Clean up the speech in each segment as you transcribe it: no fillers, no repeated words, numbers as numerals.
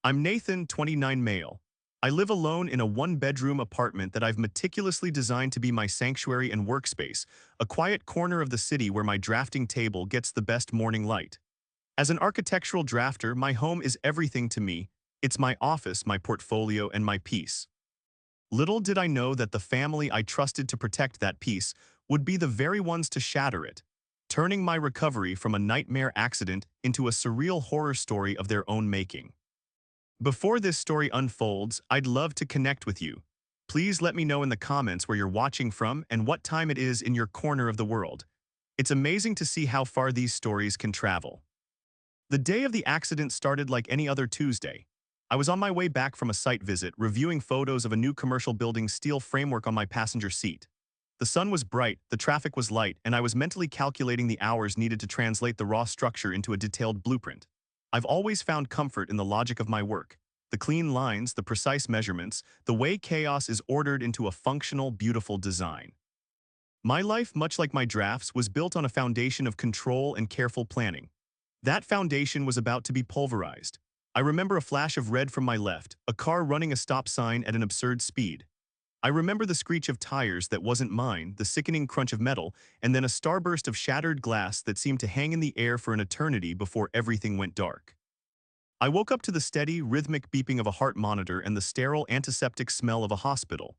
I'm Nathan, 29 male. I live alone in a one-bedroom apartment that I've meticulously designed to be my sanctuary and workspace, a quiet corner of the city where my drafting table gets the best morning light. As an architectural drafter, my home is everything to me. It's my office, my portfolio, and my peace. Little did I know that the family I trusted to protect that peace would be the very ones to shatter it, turning my recovery from a nightmare accident into a surreal horror story of their own making. Before this story unfolds, I'd love to connect with you. Please let me know in the comments where you're watching from and what time it is in your corner of the world. It's amazing to see how far these stories can travel. The day of the accident started like any other Tuesday. I was on my way back from a site visit, reviewing photos of a new commercial building's steel framework on my passenger seat. The sun was bright, the traffic was light, and I was mentally calculating the hours needed to translate the raw structure into a detailed blueprint. I've always found comfort in the logic of my work. The clean lines, the precise measurements, the way chaos is ordered into a functional, beautiful design. My life, much like my drafts, was built on a foundation of control and careful planning. That foundation was about to be pulverized. I remember a flash of red from my left, a car running a stop sign at an absurd speed. I remember the screech of tires that wasn't mine, the sickening crunch of metal, and then a starburst of shattered glass that seemed to hang in the air for an eternity before everything went dark. I woke up to the steady, rhythmic beeping of a heart monitor and the sterile, antiseptic smell of a hospital.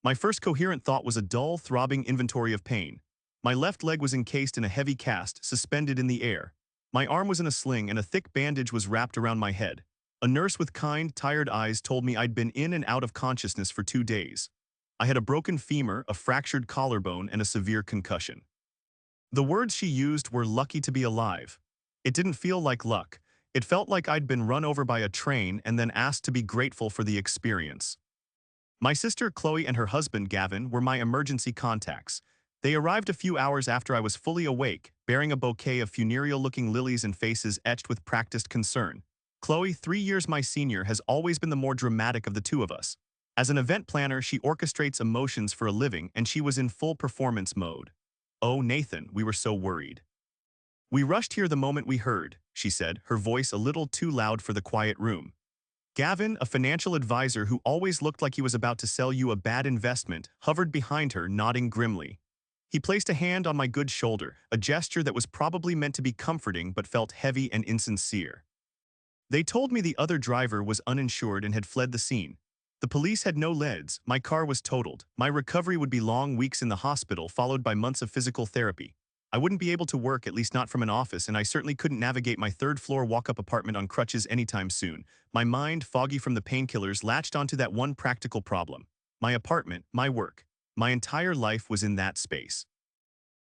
My first coherent thought was a dull, throbbing inventory of pain. My left leg was encased in a heavy cast, suspended in the air. My arm was in a sling and a thick bandage was wrapped around my head. A nurse with kind, tired eyes told me I'd been in and out of consciousness for 2 days. I had a broken femur, a fractured collarbone, and a severe concussion. The words she used were lucky to be alive. It didn't feel like luck. It felt like I'd been run over by a train and then asked to be grateful for the experience. My sister Chloe and her husband Gavin were my emergency contacts. They arrived a few hours after I was fully awake, bearing a bouquet of funereal-looking lilies and faces etched with practiced concern. Chloe, 3 years my senior, has always been the more dramatic of the two of us. As an event planner, she orchestrates emotions for a living, and she was in full performance mode. "Oh, Nathan, we were so worried. We rushed here the moment we heard," she said, her voice a little too loud for the quiet room. Gavin, a financial advisor who always looked like he was about to sell you a bad investment, hovered behind her, nodding grimly. He placed a hand on my good shoulder, a gesture that was probably meant to be comforting but felt heavy and insincere. They told me the other driver was uninsured and had fled the scene. The police had no leads, my car was totaled. My recovery would be long weeks in the hospital, followed by months of physical therapy. I wouldn't be able to work, at least not from an office, and I certainly couldn't navigate my third-floor walk-up apartment on crutches anytime soon. My mind, foggy from the painkillers, latched onto that one practical problem. My apartment, my work. My entire life was in that space.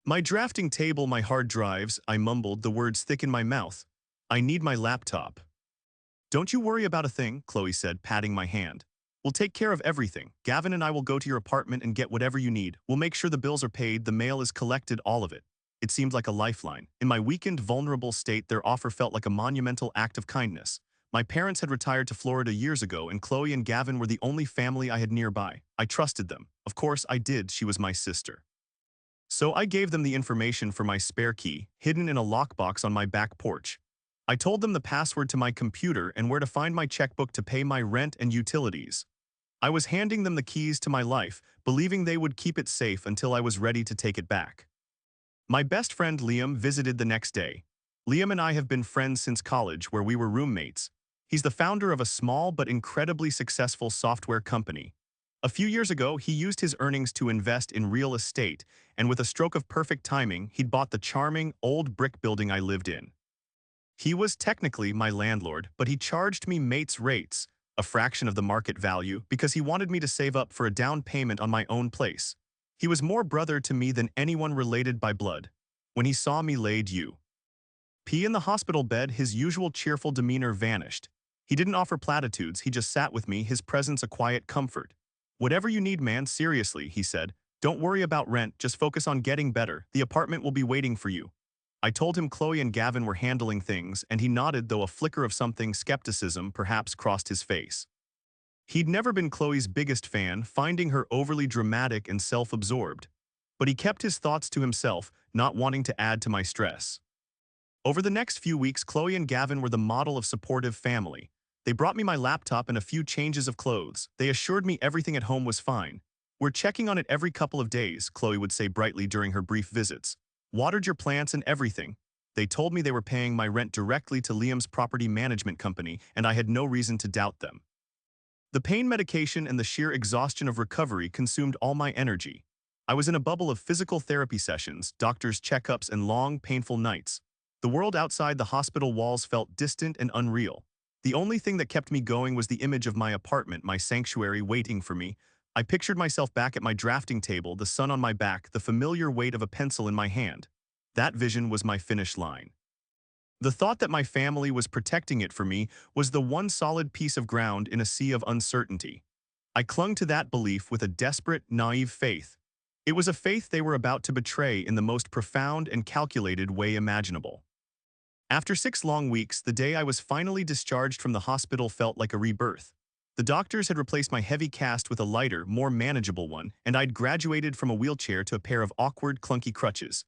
"My drafting table, my hard drives," I mumbled, the words thick in my mouth. "I need my laptop." "Don't you worry about a thing," Chloe said, patting my hand. "We'll take care of everything. Gavin and I will go to your apartment and get whatever you need. We'll make sure the bills are paid, the mail is collected, all of it." It seemed like a lifeline. In my weakened, vulnerable state, their offer felt like a monumental act of kindness. My parents had retired to Florida years ago, and Chloe and Gavin were the only family I had nearby. I trusted them. Of course I did, she was my sister. So I gave them the information for my spare key, hidden in a lockbox on my back porch. I told them the password to my computer and where to find my checkbook to pay my rent and utilities. I was handing them the keys to my life, believing they would keep it safe until I was ready to take it back. My best friend Liam visited the next day. Liam and I have been friends since college, where we were roommates. He's the founder of a small but incredibly successful software company. A few years ago, he used his earnings to invest in real estate, and with a stroke of perfect timing, he'd bought the charming, old brick building I lived in. He was technically my landlord, but he charged me mate's rates, a fraction of the market value, because he wanted me to save up for a down payment on my own place. He was more brother to me than anyone related by blood. When he saw me laid up in the hospital bed, his usual cheerful demeanor vanished. He didn't offer platitudes, he just sat with me, his presence a quiet comfort. "Whatever you need, man, seriously," he said. "Don't worry about rent, just focus on getting better. The apartment will be waiting for you." I told him Chloe and Gavin were handling things, and he nodded, though a flicker of something, skepticism, perhaps crossed his face. He'd never been Chloe's biggest fan, finding her overly dramatic and self-absorbed. But he kept his thoughts to himself, not wanting to add to my stress. Over the next few weeks, Chloe and Gavin were the model of supportive family. They brought me my laptop and a few changes of clothes. They assured me everything at home was fine. We're checking on it every couple of days, Chloe would say brightly during her brief visits. Watered your plants and everything. They told me they were paying my rent directly to Liam's property management company, and I had no reason to doubt them. The pain medication and the sheer exhaustion of recovery consumed all my energy. I was in a bubble of physical therapy sessions, doctors' checkups, and long, painful nights. The world outside the hospital walls felt distant and unreal. The only thing that kept me going was the image of my apartment, my sanctuary, waiting for me. I pictured myself back at my drafting table, the sun on my back, the familiar weight of a pencil in my hand. That vision was my finish line. The thought that my family was protecting it for me was the one solid piece of ground in a sea of uncertainty. I clung to that belief with a desperate, naive faith. It was a faith they were about to betray in the most profound and calculated way imaginable. After 6 long weeks, the day I was finally discharged from the hospital felt like a rebirth. The doctors had replaced my heavy cast with a lighter, more manageable one, and I'd graduated from a wheelchair to a pair of awkward, clunky crutches.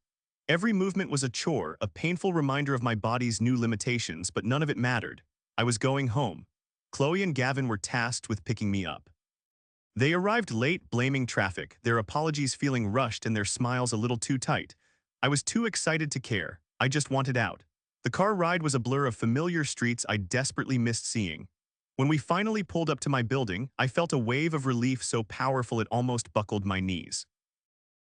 Every movement was a chore, a painful reminder of my body's new limitations, but none of it mattered. I was going home. Chloe and Gavin were tasked with picking me up. They arrived late, blaming traffic, their apologies feeling rushed and their smiles a little too tight. I was too excited to care. I just wanted out. The car ride was a blur of familiar streets I desperately missed seeing. When we finally pulled up to my building, I felt a wave of relief so powerful it almost buckled my knees.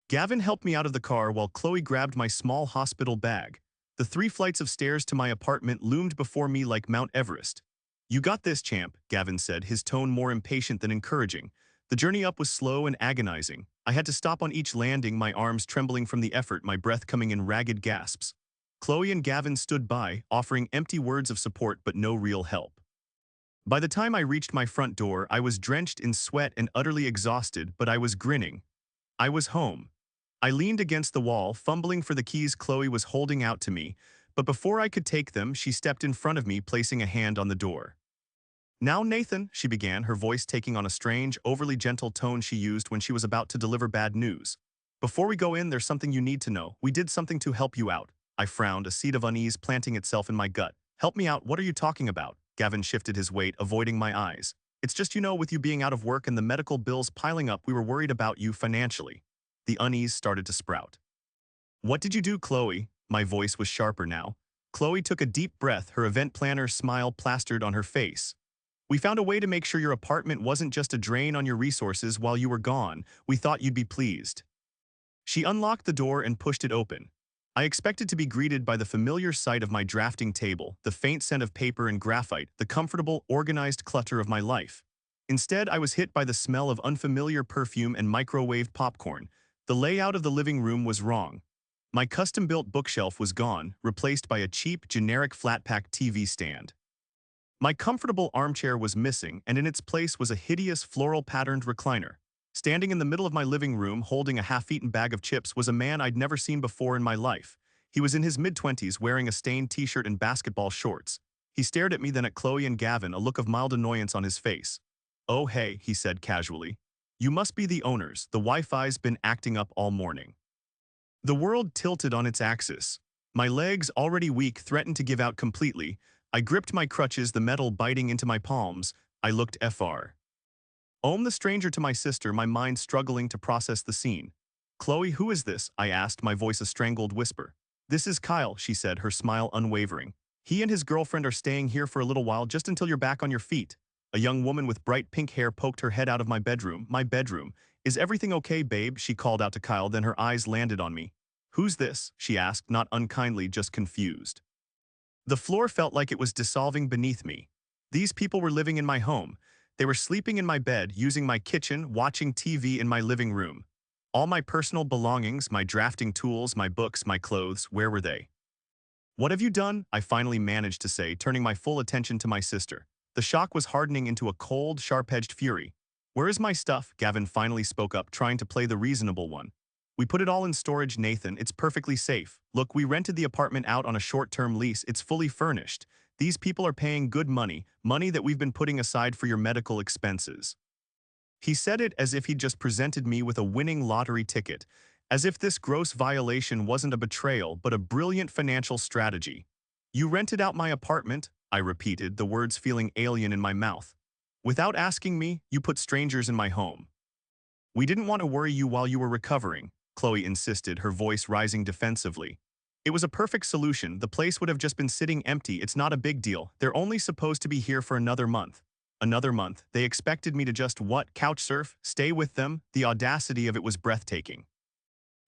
Gavin helped me out of the car while Chloe grabbed my small hospital bag. The 3 flights of stairs to my apartment loomed before me like Mount Everest. "You got this, champ," Gavin said, his tone more impatient than encouraging. The journey up was slow and agonizing. I had to stop on each landing, my arms trembling from the effort, my breath coming in ragged gasps. Chloe and Gavin stood by, offering empty words of support but no real help. By the time I reached my front door, I was drenched in sweat and utterly exhausted, but I was grinning. I was home. I leaned against the wall, fumbling for the keys Chloe was holding out to me, but before I could take them, she stepped in front of me, placing a hand on the door. "Now, Nathan," she began, her voice taking on a strange, overly gentle tone she used when she was about to deliver bad news. "Before we go in, there's something you need to know. We did something to help you out." I frowned, a seed of unease planting itself in my gut. "Help me out? What are you talking about?" Gavin shifted his weight, avoiding my eyes. "It's just, with you being out of work and the medical bills piling up, we were worried about you financially." The unease started to sprout. "What did you do, Chloe?" My voice was sharper now. Chloe took a deep breath, her event planner smile plastered on her face. "We found a way to make sure your apartment wasn't just a drain on your resources while you were gone. We thought you'd be pleased." She unlocked the door and pushed it open. I expected to be greeted by the familiar sight of my drafting table, the faint scent of paper and graphite, the comfortable, organized clutter of my life. Instead, I was hit by the smell of unfamiliar perfume and microwaved popcorn. The layout of the living room was wrong. My custom-built bookshelf was gone, replaced by a cheap, generic flat-pack TV stand. My comfortable armchair was missing, and in its place was a hideous floral-patterned recliner. Standing in the middle of my living room, holding a half-eaten bag of chips, was a man I'd never seen before in my life. He was in his mid-20s, wearing a stained t-shirt and basketball shorts. He stared at me, then at Chloe and Gavin, a look of mild annoyance on his face. "Oh hey," he said casually. "You must be the owners. The Wi-Fi's been acting up all morning." The world tilted on its axis. My legs, already weak, threatened to give out completely. I gripped my crutches, the metal biting into my palms. I looked fr. The stranger to my sister, my mind struggling to process the scene. "Chloe, who is this?" I asked, my voice a strangled whisper. "This is Kyle," she said, her smile unwavering. "He and his girlfriend are staying here for a little while, just until you're back on your feet." A young woman with bright pink hair poked her head out of my bedroom. "My bedroom. Is everything okay, babe?" she called out to Kyle, then her eyes landed on me. "Who's this?" she asked, not unkindly, just confused. The floor felt like it was dissolving beneath me. These people were living in my home. They were sleeping in my bed, using my kitchen, watching TV in my living room. All my personal belongings, my drafting tools, my books, my clothes, where were they? "What have you done?" I finally managed to say, turning my full attention to my sister. The shock was hardening into a cold, sharp-edged fury. "Where is my stuff?" Gavin finally spoke up, trying to play the reasonable one. "We put it all in storage, Nathan. It's perfectly safe. Look, we rented the apartment out on a short-term lease. It's fully furnished. These people are paying good money, money that we've been putting aside for your medical expenses." He said it as if he'd just presented me with a winning lottery ticket, as if this gross violation wasn't a betrayal but a brilliant financial strategy. "You rented out my apartment?" I repeated, the words feeling alien in my mouth. Without asking me, you put strangers in my home. We didn't want to worry you while you were recovering, Chloe insisted, her voice rising defensively. It was a perfect solution. The place would have just been sitting empty. It's not a big deal. They're only supposed to be here for another month. Another month. They expected me to just what? Couch surf? Stay with them? The audacity of it was breathtaking.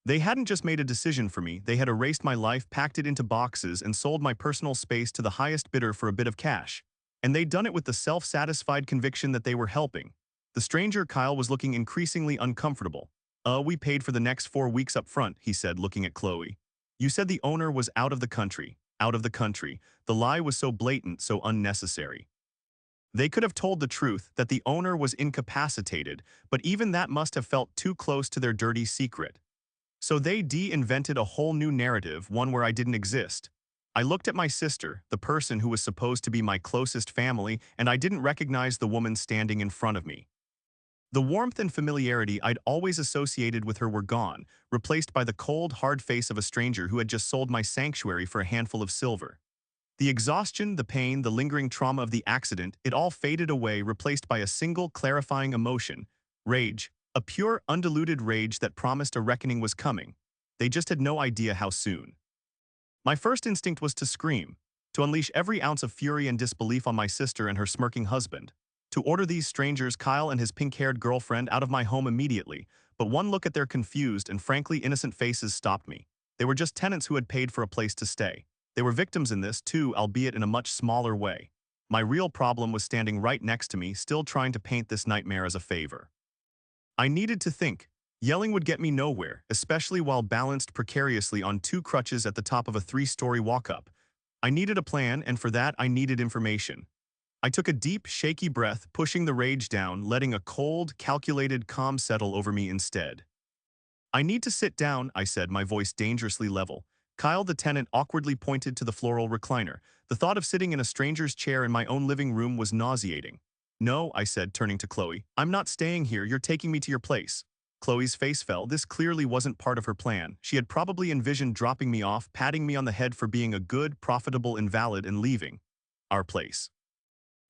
They hadn't just made a decision for me, they had erased my life, packed it into boxes, and sold my personal space to the highest bidder for a bit of cash. And they'd done it with the self-satisfied conviction that they were helping. The stranger, Kyle, was looking increasingly uncomfortable. We paid for the next 4 weeks up front, he said, looking at Chloe. You said the owner was out of the country. Out of the country. The lie was so blatant, so unnecessary. They could have told the truth, that the owner was incapacitated, but even that must have felt too close to their dirty secret. So they de-invented a whole new narrative, one where I didn't exist. I looked at my sister, the person who was supposed to be my closest family, and I didn't recognize the woman standing in front of me. The warmth and familiarity I'd always associated with her were gone, replaced by the cold, hard face of a stranger who had just sold my sanctuary for a handful of silver. The exhaustion, the pain, the lingering trauma of the accident, it all faded away, replaced by a single clarifying emotion: rage. A pure, undiluted rage that promised a reckoning was coming. They just had no idea how soon. My first instinct was to scream, to unleash every ounce of fury and disbelief on my sister and her smirking husband, to order these strangers, Kyle and his pink-haired girlfriend, out of my home immediately, but one look at their confused and frankly innocent faces stopped me. They were just tenants who had paid for a place to stay. They were victims in this, too, albeit in a much smaller way. My real problem was standing right next to me, still trying to paint this nightmare as a favor. I needed to think. Yelling would get me nowhere, especially while balanced precariously on 2 crutches at the top of a 3-story walk-up. I needed a plan, and for that I needed information. I took a deep, shaky breath, pushing the rage down, letting a cold, calculated calm settle over me instead. I need to sit down, I said, my voice dangerously level. Kyle, the tenant, awkwardly pointed to the floral recliner. The thought of sitting in a stranger's chair in my own living room was nauseating. No, I said, turning to Chloe. I'm not staying here, you're taking me to your place. Chloe's face fell. This clearly wasn't part of her plan. She had probably envisioned dropping me off, patting me on the head for being a good, profitable invalid, and leaving our place.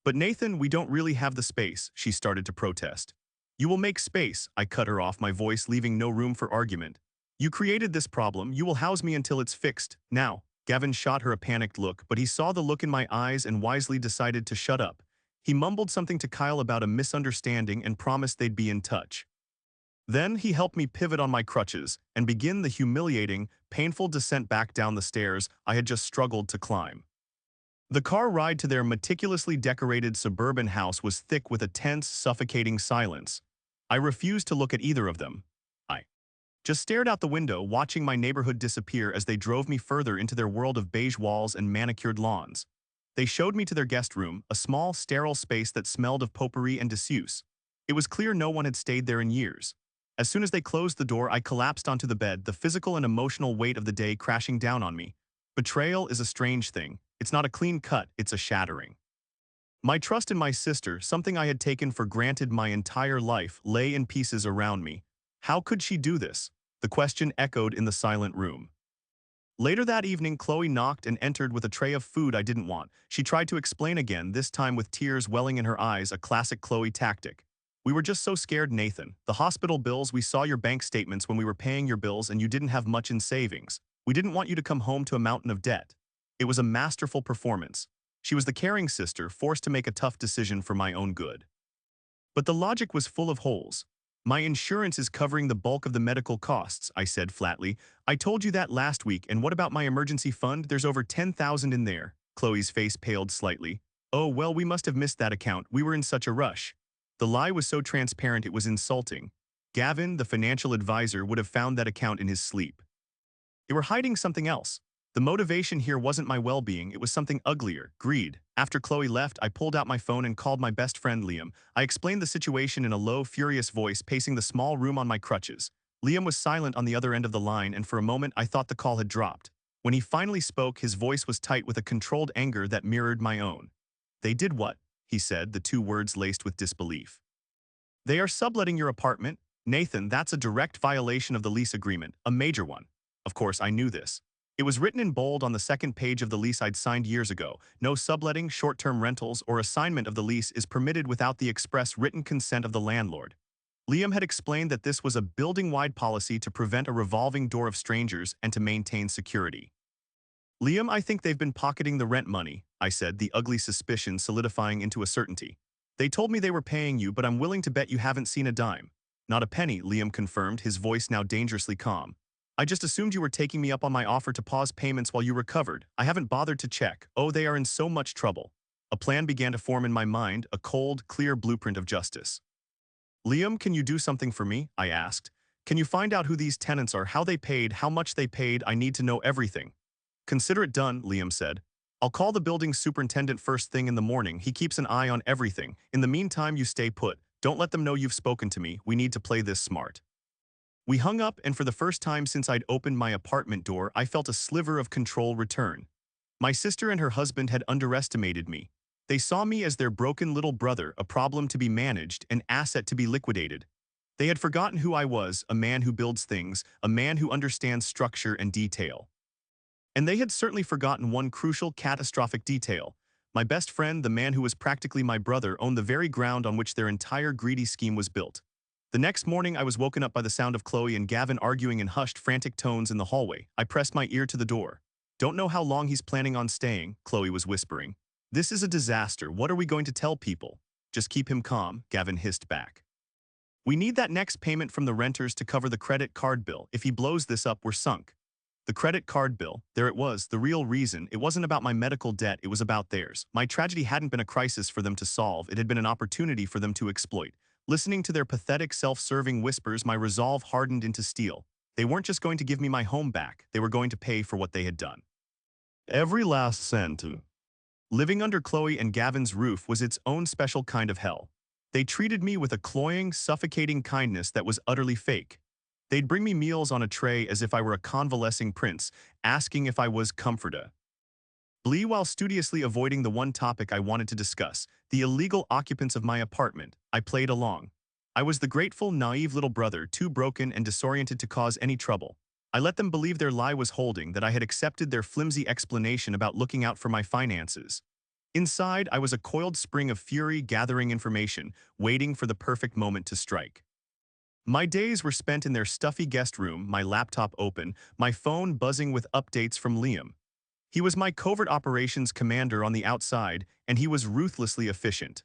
But Nathan, we don't really have the space, she started to protest. You will make space, I cut her off, my voice leaving no room for argument. You created this problem, you will house me until it's fixed. Now. Gavin shot her a panicked look, but he saw the look in my eyes and wisely decided to shut up. He mumbled something to Kyle about a misunderstanding and promised they'd be in touch. Then he helped me pivot on my crutches and begin the humiliating, painful descent back down the stairs I had just struggled to climb. The car ride to their meticulously decorated suburban house was thick with a tense, suffocating silence. I refused to look at either of them. I just stared out the window, watching my neighborhood disappear as they drove me further into their world of beige walls and manicured lawns. They showed me to their guest room, a small, sterile space that smelled of potpourri and disuse. It was clear no one had stayed there in years. As soon as they closed the door, I collapsed onto the bed, the physical and emotional weight of the day crashing down on me. Betrayal is a strange thing. It's not a clean cut, it's a shattering. My trust in my sister, something I had taken for granted my entire life, lay in pieces around me. How could she do this? The question echoed in the silent room. Later that evening, Chloe knocked and entered with a tray of food I didn't want. She tried to explain again, this time with tears welling in her eyes, a classic Chloe tactic. We were just so scared, Nathan. The hospital bills, we saw your bank statements when we were paying your bills and you didn't have much in savings. We didn't want you to come home to a mountain of debt. It was a masterful performance. She was the caring sister, forced to make a tough decision for my own good. But the logic was full of holes. My insurance is covering the bulk of the medical costs, I said flatly. I told you that last week, and what about my emergency fund? There's over $10,000 in there. Chloe's face paled slightly. Oh, well, we must have missed that account. We were in such a rush. The lie was so transparent it was insulting. Gavin, the financial advisor, would have found that account in his sleep. They were hiding something else. The motivation here wasn't my well-being, it was something uglier, greed. After Chloe left, I pulled out my phone and called my best friend Liam. I explained the situation in a low, furious voice, pacing the small room on my crutches. Liam was silent on the other end of the line, and for a moment I thought the call had dropped. When he finally spoke, his voice was tight with a controlled anger that mirrored my own. They did what? He said, the 2 words laced with disbelief. They are subletting your apartment. Nathan, that's a direct violation of the lease agreement, a major one. Of course, I knew this. It was written in bold on the second page of the lease I'd signed years ago. No subletting, short-term rentals, or assignment of the lease is permitted without the express written consent of the landlord. Liam had explained that this was a building-wide policy to prevent a revolving door of strangers and to maintain security. Liam, I think they've been pocketing the rent money, I said, the ugly suspicion solidifying into a certainty. They told me they were paying you, but I'm willing to bet you haven't seen a dime. Not a penny, Liam confirmed, his voice now dangerously calm. I just assumed you were taking me up on my offer to pause payments while you recovered. I haven't bothered to check. Oh, they are in so much trouble. A plan began to form in my mind, a cold, clear blueprint of justice. Liam, can you do something for me? I asked. Can you find out who these tenants are, how they paid, how much they paid? I need to know everything. Consider it done, Liam said. I'll call the building superintendent first thing in the morning. He keeps an eye on everything. In the meantime, you stay put. Don't let them know you've spoken to me. We need to play this smart. We hung up, and for the first time since I'd opened my apartment door, I felt a sliver of control return. My sister and her husband had underestimated me. They saw me as their broken little brother, a problem to be managed, an asset to be liquidated. They had forgotten who I was, a man who builds things, a man who understands structure and detail. And they had certainly forgotten one crucial, catastrophic detail. My best friend, the man who was practically my brother, owned the very ground on which their entire greedy scheme was built. The next morning, I was woken up by the sound of Chloe and Gavin arguing in hushed, frantic tones in the hallway. I pressed my ear to the door. Don't know how long he's planning on staying, Chloe was whispering. This is a disaster. What are we going to tell people? Just keep him calm, Gavin hissed back. We need that next payment from the renters to cover the credit card bill. If he blows this up, we're sunk. The credit card bill, there it was, the real reason. It wasn't about my medical debt, it was about theirs. My tragedy hadn't been a crisis for them to solve, it had been an opportunity for them to exploit. Listening to their pathetic, self-serving whispers, my resolve hardened into steel. They weren't just going to give me my home back, they were going to pay for what they had done. Every last cent. Living under Chloe and Gavin's roof was its own special kind of hell. They treated me with a cloying, suffocating kindness that was utterly fake. They'd bring me meals on a tray as if I were a convalescing prince, asking if I was comfortable. While studiously avoiding the one topic I wanted to discuss, the illegal occupants of my apartment, I played along. I was the grateful, naive little brother, too broken and disoriented to cause any trouble. I let them believe their lie was holding, that I had accepted their flimsy explanation about looking out for my finances. Inside, I was a coiled spring of fury, gathering information, waiting for the perfect moment to strike. My days were spent in their stuffy guest room, my laptop open, my phone buzzing with updates from Liam. He was my covert operations commander on the outside, and he was ruthlessly efficient.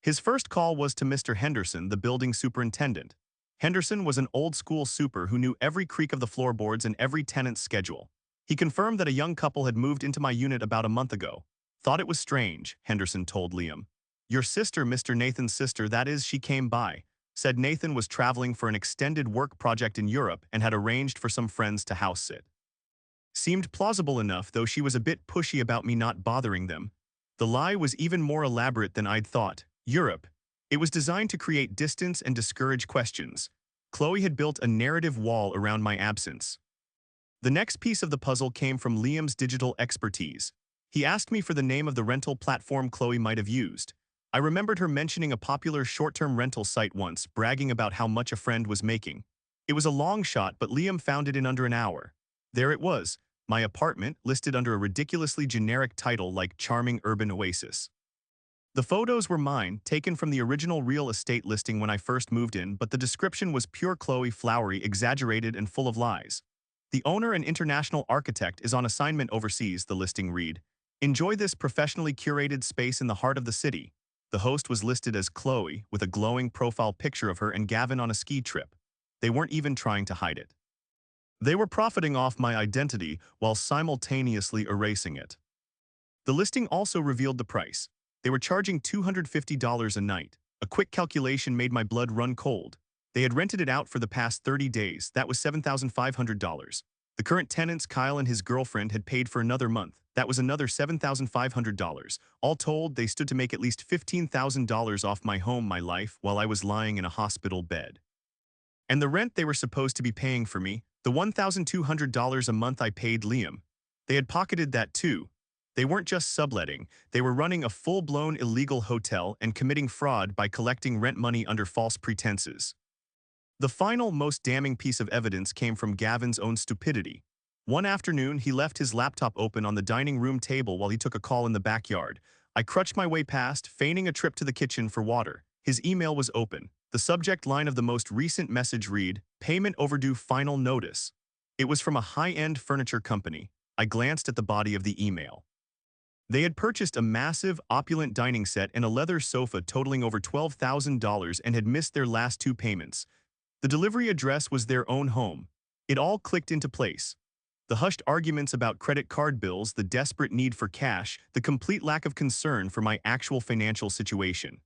His first call was to Mr. Henderson, the building superintendent. Henderson was an old-school super who knew every creak of the floorboards and every tenant's schedule. He confirmed that a young couple had moved into my unit about a month ago. Thought it was strange, Henderson told Liam. Your sister, Mr. Nathan's sister, that is, she came by. Said Nathan was traveling for an extended work project in Europe and had arranged for some friends to house sit. Seemed plausible enough, though she was a bit pushy about me not bothering them. The lie was even more elaborate than I'd thought. Europe. It was designed to create distance and discourage questions. Chloe had built a narrative wall around my absence. The next piece of the puzzle came from Liam's digital expertise. He asked me for the name of the rental platform Chloe might have used. I remembered her mentioning a popular short-term rental site once, bragging about how much a friend was making. It was a long shot, but Liam found it in under an hour. There it was, my apartment, listed under a ridiculously generic title like Charming Urban Oasis. The photos were mine, taken from the original real estate listing when I first moved in, but the description was pure Chloe, flowery, exaggerated, and full of lies. The owner, an international architect, is on assignment overseas, the listing read. Enjoy this professionally curated space in the heart of the city. The host was listed as Chloe, with a glowing profile picture of her and Gavin on a ski trip. They weren't even trying to hide it. They were profiting off my identity while simultaneously erasing it. The listing also revealed the price. They were charging $250 a night. A quick calculation made my blood run cold. They had rented it out for the past 30 days. That was $7,500. The current tenants, Kyle and his girlfriend, had paid for another month. That was another $7,500. All told, they stood to make at least $15,000 off my home, my life, while I was lying in a hospital bed. And the rent they were supposed to be paying for me, the $1,200 a month I paid Liam. They had pocketed that too. They weren't just subletting, they were running a full-blown illegal hotel and committing fraud by collecting rent money under false pretenses. The final, most damning piece of evidence came from Gavin's own stupidity. One afternoon, he left his laptop open on the dining room table while he took a call in the backyard. I crutched my way past, feigning a trip to the kitchen for water. His email was open. The subject line of the most recent message read, "Payment overdue, final notice." It was from a high-end furniture company. I glanced at the body of the email. They had purchased a massive, opulent dining set and a leather sofa totaling over $12,000 and had missed their last two payments. The delivery address was their own home. It all clicked into place. The hushed arguments about credit card bills, the desperate need for cash, the complete lack of concern for my actual financial situation.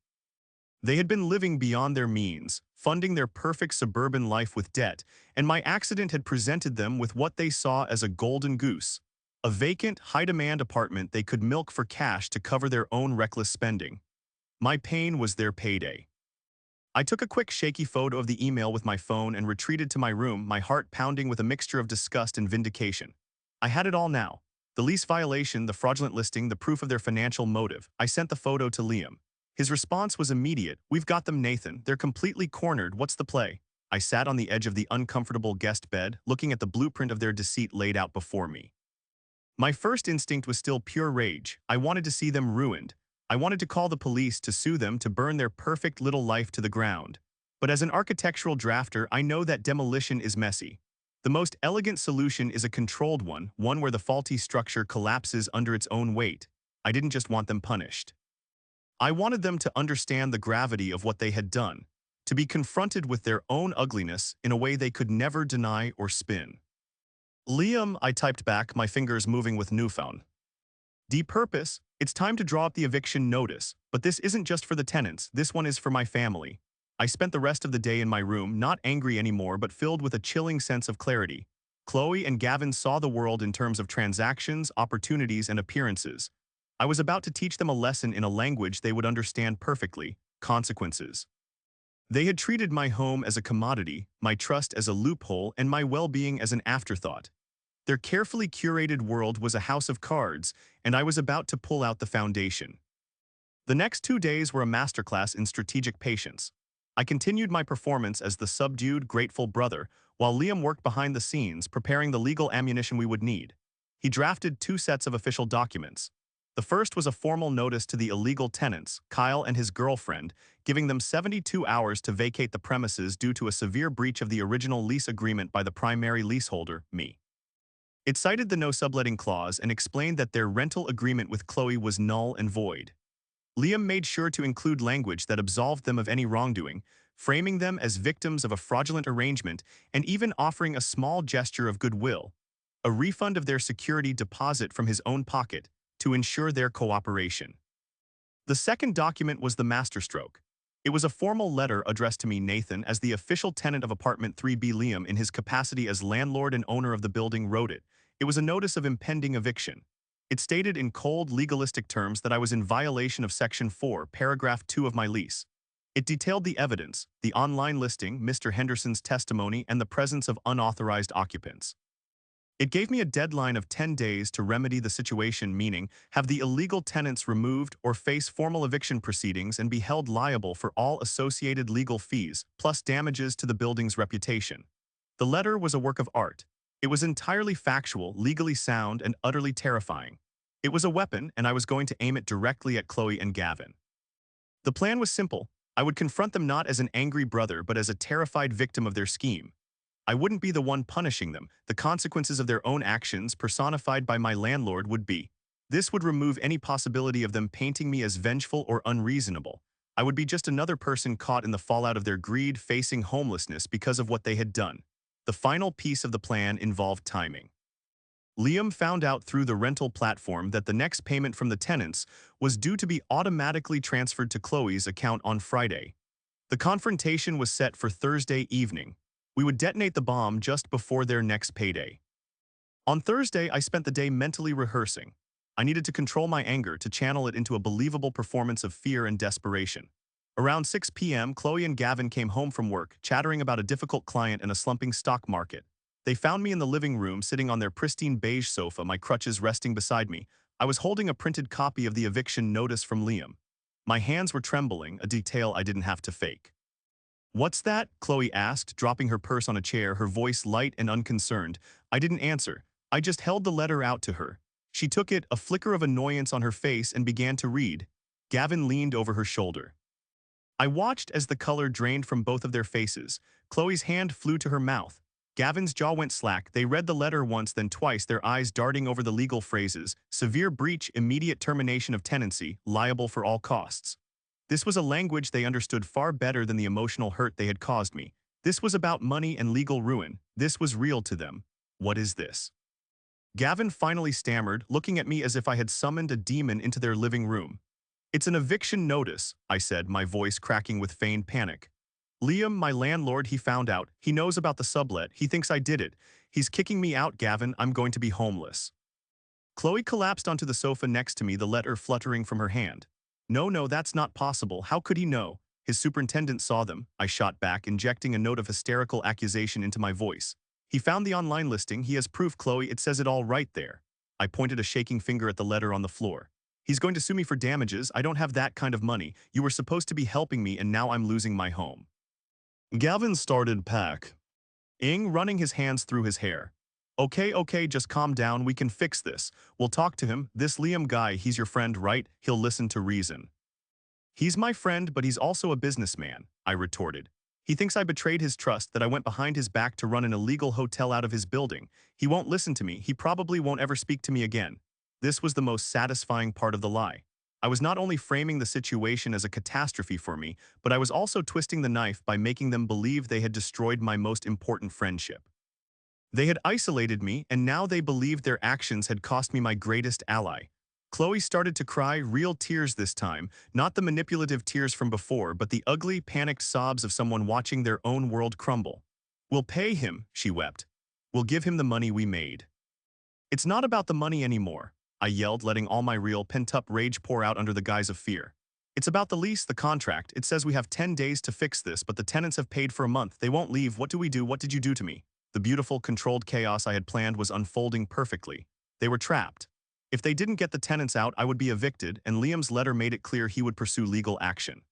They had been living beyond their means, funding their perfect suburban life with debt, and my accident had presented them with what they saw as a golden goose, a vacant, high-demand apartment they could milk for cash to cover their own reckless spending. My pain was their payday. I took a quick shaky photo of the email with my phone and retreated to my room, my heart pounding with a mixture of disgust and vindication. I had it all now. The lease violation, the fraudulent listing, the proof of their financial motive. I sent the photo to Liam. His response was immediate. "We've got them, Nathan. They're completely cornered. What's the play?" I sat on the edge of the uncomfortable guest bed, looking at the blueprint of their deceit laid out before me. My first instinct was still pure rage. I wanted to see them ruined. I wanted to call the police, to sue them, to burn their perfect little life to the ground. But as an architectural drafter, I know that demolition is messy. The most elegant solution is a controlled one, one where the faulty structure collapses under its own weight. I didn't just want them punished. I wanted them to understand the gravity of what they had done, to be confronted with their own ugliness in a way they could never deny or spin. "Liam," I typed back, my fingers moving with newfound purpose. "It's time to draw up the eviction notice, but this isn't just for the tenants, this one is for my family." I spent the rest of the day in my room, not angry anymore but filled with a chilling sense of clarity. Chloe and Gavin saw the world in terms of transactions, opportunities, and appearances. I was about to teach them a lesson in a language they would understand perfectly: consequences. They had treated my home as a commodity, my trust as a loophole, and my well-being as an afterthought. Their carefully curated world was a house of cards, and I was about to pull out the foundation. The next 2 days were a masterclass in strategic patience. I continued my performance as the subdued, grateful brother, while Liam worked behind the scenes, preparing the legal ammunition we would need. He drafted 2 sets of official documents. The first was a formal notice to the illegal tenants, Kyle and his girlfriend, giving them 72 hours to vacate the premises due to a severe breach of the original lease agreement by the primary leaseholder, me. It cited the no subletting clause and explained that their rental agreement with Chloe was null and void. Liam made sure to include language that absolved them of any wrongdoing, framing them as victims of a fraudulent arrangement and even offering a small gesture of goodwill, a refund of their security deposit from his own pocket, to ensure their cooperation. The second document was the masterstroke. It was a formal letter addressed to me, Nathan, as the official tenant of apartment 3B. Liam, in his capacity as landlord and owner of the building, wrote it. It was a notice of impending eviction. It stated in cold, legalistic terms that I was in violation of Section 4, Paragraph 2 of my lease. It detailed the evidence, the online listing, Mr. Henderson's testimony, and the presence of unauthorized occupants. It gave me a deadline of 10 days to remedy the situation, meaning have the illegal tenants removed or face formal eviction proceedings and be held liable for all associated legal fees, plus damages to the building's reputation. The letter was a work of art. It was entirely factual, legally sound, and utterly terrifying. It was a weapon, and I was going to aim it directly at Chloe and Gavin. The plan was simple. I would confront them not as an angry brother but as a terrified victim of their scheme. I wouldn't be the one punishing them. The consequences of their own actions, personified by my landlord, would be. This would remove any possibility of them painting me as vengeful or unreasonable. I would be just another person caught in the fallout of their greed, facing homelessness because of what they had done. The final piece of the plan involved timing. Liam found out through the rental platform that the next payment from the tenants was due to be automatically transferred to Chloe's account on Friday. The confrontation was set for Thursday evening. We would detonate the bomb just before their next payday. On Thursday, I spent the day mentally rehearsing. I needed to control my anger, to channel it into a believable performance of fear and desperation. Around 6 p.m., Chloe and Gavin came home from work, chattering about a difficult client and a slumping stock market. They found me in the living room, sitting on their pristine beige sofa, my crutches resting beside me. I was holding a printed copy of the eviction notice from Liam. My hands were trembling, a detail I didn't have to fake. "What's that?" Chloe asked, dropping her purse on a chair, her voice light and unconcerned. I didn't answer. I just held the letter out to her. She took it, a flicker of annoyance on her face, and began to read. Gavin leaned over her shoulder. I watched as the color drained from both of their faces. Chloe's hand flew to her mouth. Gavin's jaw went slack. They read the letter once, then twice, their eyes darting over the legal phrases. Severe breach, immediate termination of tenancy, liable for all costs. This was a language they understood far better than the emotional hurt they had caused me. This was about money and legal ruin. This was real to them. What is this? Gavin finally stammered, looking at me as if I had summoned a demon into their living room. It's an eviction notice, I said, my voice cracking with feigned panic. Liam, my landlord, he found out. He knows about the sublet. He thinks I did it. He's kicking me out, Gavin. I'm going to be homeless. Chloe collapsed onto the sofa next to me, the letter fluttering from her hand. No, that's not possible. How could he know? His superintendent saw them, I shot back, injecting a note of hysterical accusation into my voice. He found the online listing. He has proof, Chloe. It says it all right there. I pointed a shaking finger at the letter on the floor. He's going to sue me for damages. I don't have that kind of money. You were supposed to be helping me, and now I'm losing my home. Gavin started running his hands through his hair. Okay, just calm down. We can fix this. We'll talk to him. This Liam guy, he's your friend, right? He'll listen to reason. He's my friend, but he's also a businessman, I retorted. He thinks I betrayed his trust, that I went behind his back to run an illegal hotel out of his building. He won't listen to me. He probably won't ever speak to me again. This was the most satisfying part of the lie. I was not only framing the situation as a catastrophe for me, but I was also twisting the knife by making them believe they had destroyed my most important friendship. They had isolated me, and now they believed their actions had cost me my greatest ally. Chloe started to cry, real tears this time, not the manipulative tears from before, but the ugly, panicked sobs of someone watching their own world crumble. We'll pay him, she wept. We'll give him the money we made. It's not about the money anymore, I yelled, letting all my real pent-up rage pour out under the guise of fear. It's about the lease, the contract. It says we have 10 days to fix this, but the tenants have paid for a month. They won't leave. What do we do? What did you do to me? The beautiful, controlled chaos I had planned was unfolding perfectly. They were trapped. If they didn't get the tenants out, I would be evicted, and Liam's letter made it clear he would pursue legal action.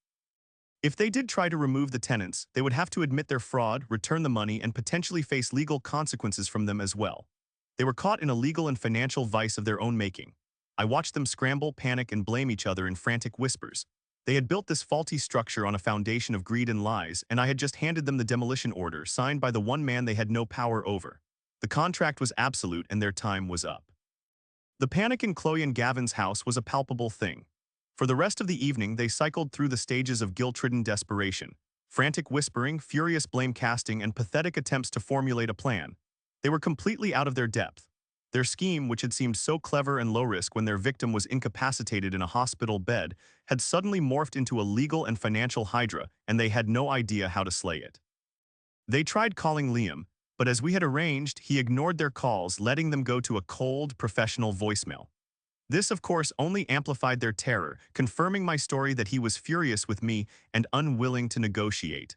If they did try to remove the tenants, they would have to admit their fraud, return the money, and potentially face legal consequences from them as well. They were caught in a legal and financial vice of their own making. I watched them scramble, panic, and blame each other in frantic whispers. They had built this faulty structure on a foundation of greed and lies, and I had just handed them the demolition order, signed by the one man they had no power over. The contract was absolute, and their time was up. The panic in Chloe and Gavin's house was a palpable thing. For the rest of the evening, they cycled through the stages of guilt-ridden desperation, frantic whispering, furious blame-casting, and pathetic attempts to formulate a plan. They were completely out of their depth. Their scheme, which had seemed so clever and low-risk when their victim was incapacitated in a hospital bed, had suddenly morphed into a legal and financial hydra, and they had no idea how to slay it. They tried calling Liam, but as we had arranged, he ignored their calls, letting them go to a cold, professional voicemail. This, of course, only amplified their terror, confirming my story that he was furious with me and unwilling to negotiate.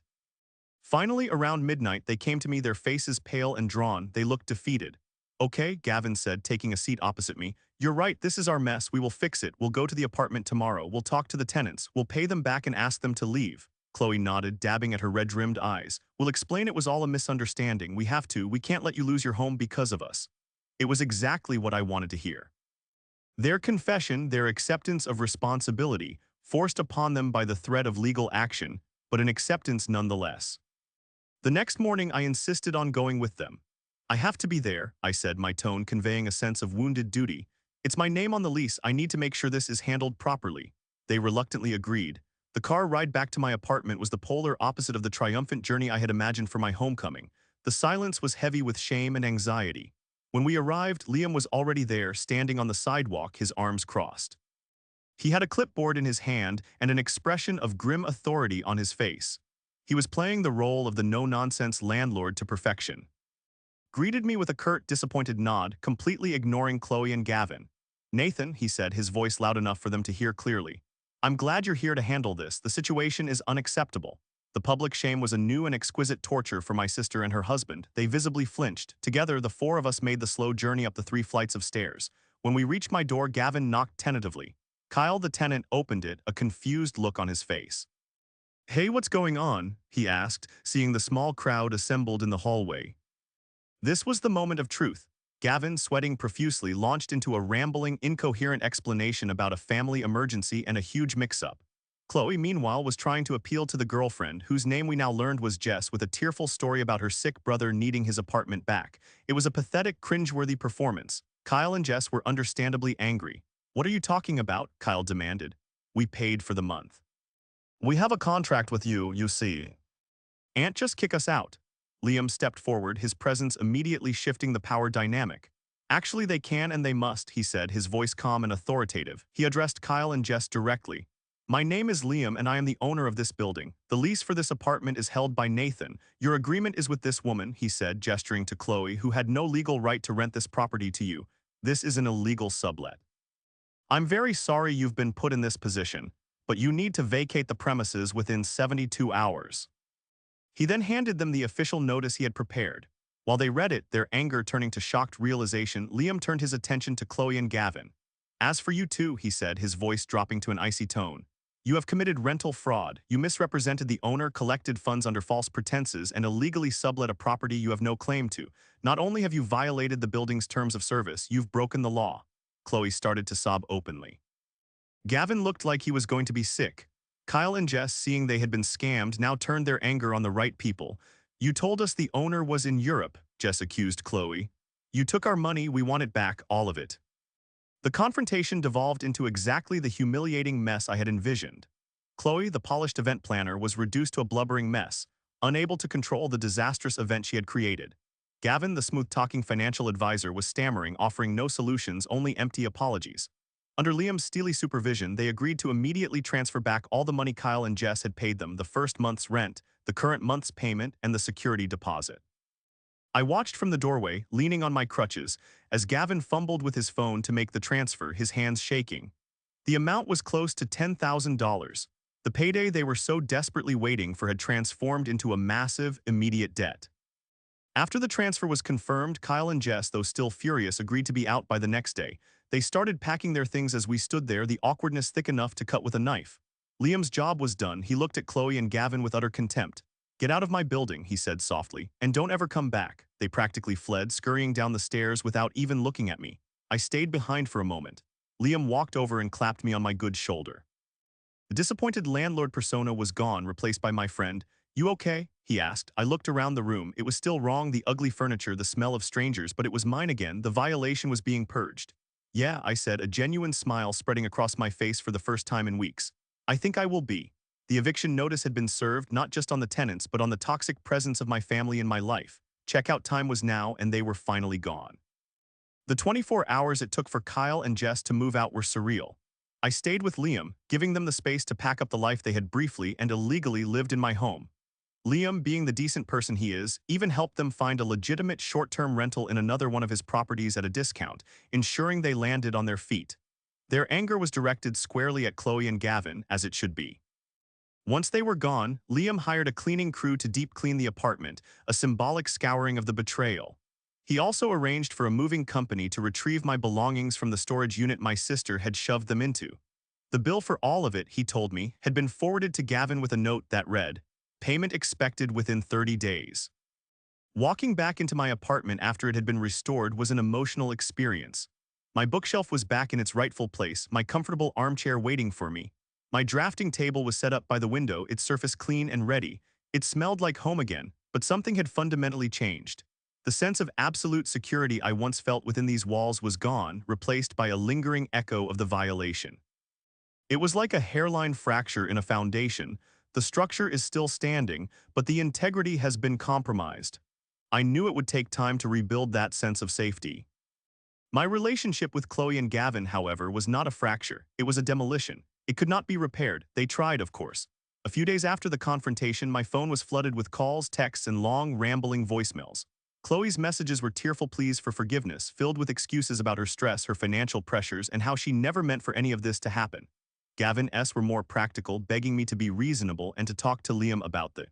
Finally, around midnight, they came to me, their faces pale and drawn. They looked defeated. Okay, Gavin said, taking a seat opposite me. You're right, this is our mess. We will fix it. We'll go to the apartment tomorrow. We'll talk to the tenants. We'll pay them back and ask them to leave. Chloe nodded, dabbing at her red-rimmed eyes. We'll explain it was all a misunderstanding. We have to. We can't let you lose your home because of us. It was exactly what I wanted to hear. Their confession, their acceptance of responsibility, forced upon them by the threat of legal action, but an acceptance nonetheless. The next morning, I insisted on going with them. I have to be there, I said, my tone conveying a sense of wounded duty. It's my name on the lease. I need to make sure this is handled properly. They reluctantly agreed. The car ride back to my apartment was the polar opposite of the triumphant journey I had imagined for my homecoming. The silence was heavy with shame and anxiety. When we arrived, Liam was already there, standing on the sidewalk, his arms crossed. He had a clipboard in his hand and an expression of grim authority on his face. He was playing the role of the no-nonsense landlord to perfection. Greeted me with a curt, disappointed nod, completely ignoring Chloe and Gavin. Nathan, he said, his voice loud enough for them to hear clearly. I'm glad you're here to handle this. The situation is unacceptable. The public shame was a new and exquisite torture for my sister and her husband. They visibly flinched. Together, the four of us made the slow journey up the 3 flights of stairs. When we reached my door, Gavin knocked tentatively. Kyle, the tenant, opened it, a confused look on his face. Hey, what's going on? He asked, seeing the small crowd assembled in the hallway. This was the moment of truth. Gavin, sweating profusely, launched into a rambling, incoherent explanation about a family emergency and a huge mix-up. Chloe, meanwhile, was trying to appeal to the girlfriend, whose name we now learned was Jess, with a tearful story about her sick brother needing his apartment back. It was a pathetic, cringeworthy performance. Kyle and Jess were understandably angry. "What are you talking about?" Kyle demanded. "We paid for the month. We have a contract with you, you see. Can't just kick us out." Liam stepped forward, his presence immediately shifting the power dynamic. "Actually, they can and they must," he said, his voice calm and authoritative. He addressed Kyle and Jess directly. "My name is Liam and I am the owner of this building. The lease for this apartment is held by Nathan. Your agreement is with this woman," he said, gesturing to Chloe, "who had no legal right to rent this property to you. This is an illegal sublet. I'm very sorry you've been put in this position, but you need to vacate the premises within 72 hours. He then handed them the official notice he had prepared. While they read it, their anger turning to shocked realization, Liam turned his attention to Chloe and Gavin. "As for you two," he said, his voice dropping to an icy tone, "you have committed rental fraud. You misrepresented the owner, collected funds under false pretenses, and illegally sublet a property you have no claim to. Not only have you violated the building's terms of service, you've broken the law." Chloe started to sob openly. Gavin looked like he was going to be sick. Kyle and Jess, seeing they had been scammed, now turned their anger on the right people. "You told us the owner was in Europe," Jess accused Chloe. "You took our money, we want it back, all of it." The confrontation devolved into exactly the humiliating mess I had envisioned. Chloe, the polished event planner, was reduced to a blubbering mess, unable to control the disastrous event she had created. Gavin, the smooth-talking financial advisor, was stammering, offering no solutions, only empty apologies. Under Liam's steely supervision, they agreed to immediately transfer back all the money Kyle and Jess had paid them, the first month's rent, the current month's payment, and the security deposit. I watched from the doorway, leaning on my crutches, as Gavin fumbled with his phone to make the transfer, his hands shaking. The amount was close to $10,000. The payday they were so desperately waiting for had transformed into a massive, immediate debt. After the transfer was confirmed, Kyle and Jess, though still furious, agreed to be out by the next day. They started packing their things as we stood there, the awkwardness thick enough to cut with a knife. Liam's job was done. He looked at Chloe and Gavin with utter contempt. "Get out of my building," he said softly, "and don't ever come back." They practically fled, scurrying down the stairs without even looking at me. I stayed behind for a moment. Liam walked over and clapped me on my good shoulder. The disappointed landlord persona was gone, replaced by my friend. "You okay?" he asked. I looked around the room. It was still wrong, the ugly furniture, the smell of strangers, but it was mine again. The violation was being purged. "Yeah," I said, a genuine smile spreading across my face for the first time in weeks. "I think I will be." The eviction notice had been served, not just on the tenants, but on the toxic presence of my family in my life. Checkout time was now, and they were finally gone. The 24 hours it took for Kyle and Jess to move out were surreal. I stayed with Liam, giving them the space to pack up the life they had briefly and illegally lived in my home. Liam, being the decent person he is, even helped them find a legitimate short-term rental in another one of his properties at a discount, ensuring they landed on their feet. Their anger was directed squarely at Chloe and Gavin, as it should be. Once they were gone, Liam hired a cleaning crew to deep clean the apartment, a symbolic scouring of the betrayal. He also arranged for a moving company to retrieve my belongings from the storage unit my sister had shoved them into. The bill for all of it, he told me, had been forwarded to Gavin with a note that read, "Payment expected within 30 days. Walking back into my apartment after it had been restored was an emotional experience. My bookshelf was back in its rightful place, my comfortable armchair waiting for me. My drafting table was set up by the window, its surface clean and ready. It smelled like home again, but something had fundamentally changed. The sense of absolute security I once felt within these walls was gone, replaced by a lingering echo of the violation. It was like a hairline fracture in a foundation. The structure is still standing, but the integrity has been compromised. I knew it would take time to rebuild that sense of safety. My relationship with Chloe and Gavin, however, was not a fracture. It was a demolition. It could not be repaired. They tried, of course. A few days after the confrontation, my phone was flooded with calls, texts, and long, rambling voicemails. Chloe's messages were tearful pleas for forgiveness, filled with excuses about her stress, her financial pressures, and how she never meant for any of this to happen. Gavin's were more practical, begging me to be reasonable and to talk to Liam about the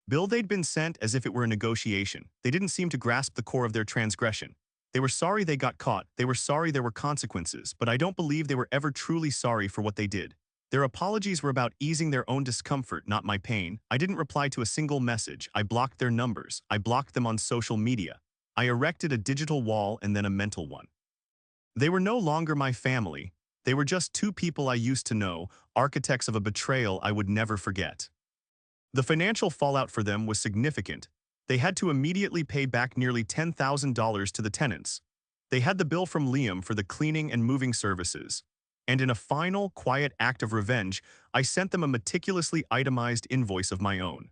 bill they'd been sent as if it were a negotiation. They didn't seem to grasp the core of their transgression. They were sorry they got caught, they were sorry there were consequences, but I don't believe they were ever truly sorry for what they did. Their apologies were about easing their own discomfort, not my pain. I didn't reply to a single message. I blocked their numbers. I blocked them on social media. I erected a digital wall and then a mental one. They were no longer my family. They were just two people I used to know, architects of a betrayal I would never forget. The financial fallout for them was significant. They had to immediately pay back nearly $10,000 to the tenants. They had the bill from Liam for the cleaning and moving services. And in a final, quiet act of revenge, I sent them a meticulously itemized invoice of my own.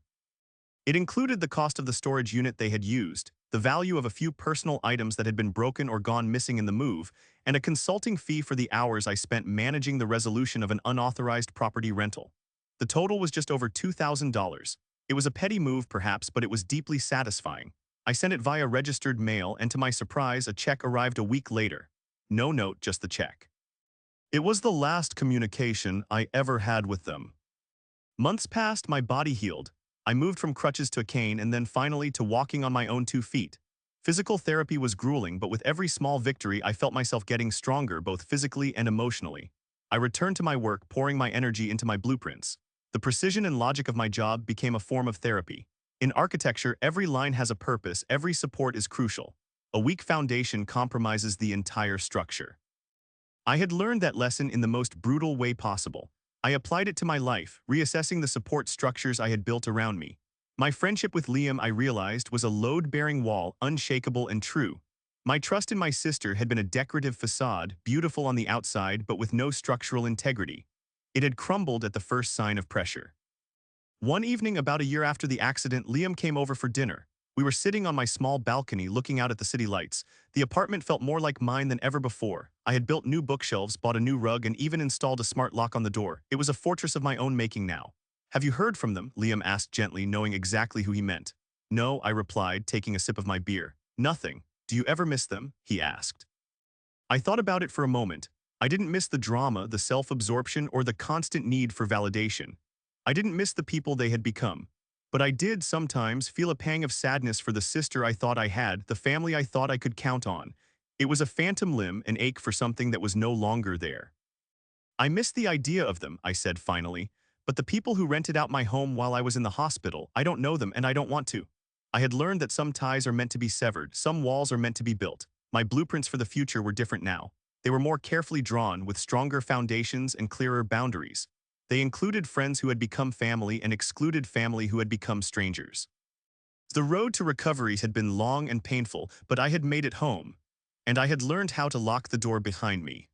It included the cost of the storage unit they had used, the value of a few personal items that had been broken or gone missing in the move, and a consulting fee for the hours I spent managing the resolution of an unauthorized property rental. The total was just over $2,000. It was a petty move, perhaps, but it was deeply satisfying. I sent it via registered mail, and to my surprise, a check arrived a week later. No note, just the check. It was the last communication I ever had with them. Months passed, my body healed. I moved from crutches to a cane and then finally to walking on my own 2 feet. Physical therapy was grueling, but with every small victory I felt myself getting stronger both physically and emotionally. I returned to my work, pouring my energy into my blueprints. The precision and logic of my job became a form of therapy. In architecture, every line has a purpose, every support is crucial. A weak foundation compromises the entire structure. I had learned that lesson in the most brutal way possible. I applied it to my life, reassessing the support structures I had built around me. My friendship with Liam, I realized, was a load-bearing wall, unshakable and true. My trust in my sister had been a decorative facade, beautiful on the outside but with no structural integrity. It had crumbled at the first sign of pressure. One evening about a year after the accident, Liam came over for dinner. We were sitting on my small balcony looking out at the city lights. The apartment felt more like mine than ever before. I had built new bookshelves, bought a new rug, and even installed a smart lock on the door. It was a fortress of my own making now. "Have you heard from them?" Liam asked gently, knowing exactly who he meant. "No," I replied, taking a sip of my beer. "Nothing. Do you ever miss them?" he asked. I thought about it for a moment. I didn't miss the drama, the self-absorption, or the constant need for validation. I didn't miss the people they had become. But I did sometimes feel a pang of sadness for the sister I thought I had, the family I thought I could count on. It was a phantom limb, an ache for something that was no longer there. "I miss the idea of them," I said finally. "But the people who rented out my home while I was in the hospital, I don't know them and I don't want to." I had learned that some ties are meant to be severed, some walls are meant to be built. My blueprints for the future were different now. They were more carefully drawn, with stronger foundations and clearer boundaries. They included friends who had become family and excluded family who had become strangers. The road to recovery had been long and painful, but I had made it home. And I had learned how to lock the door behind me.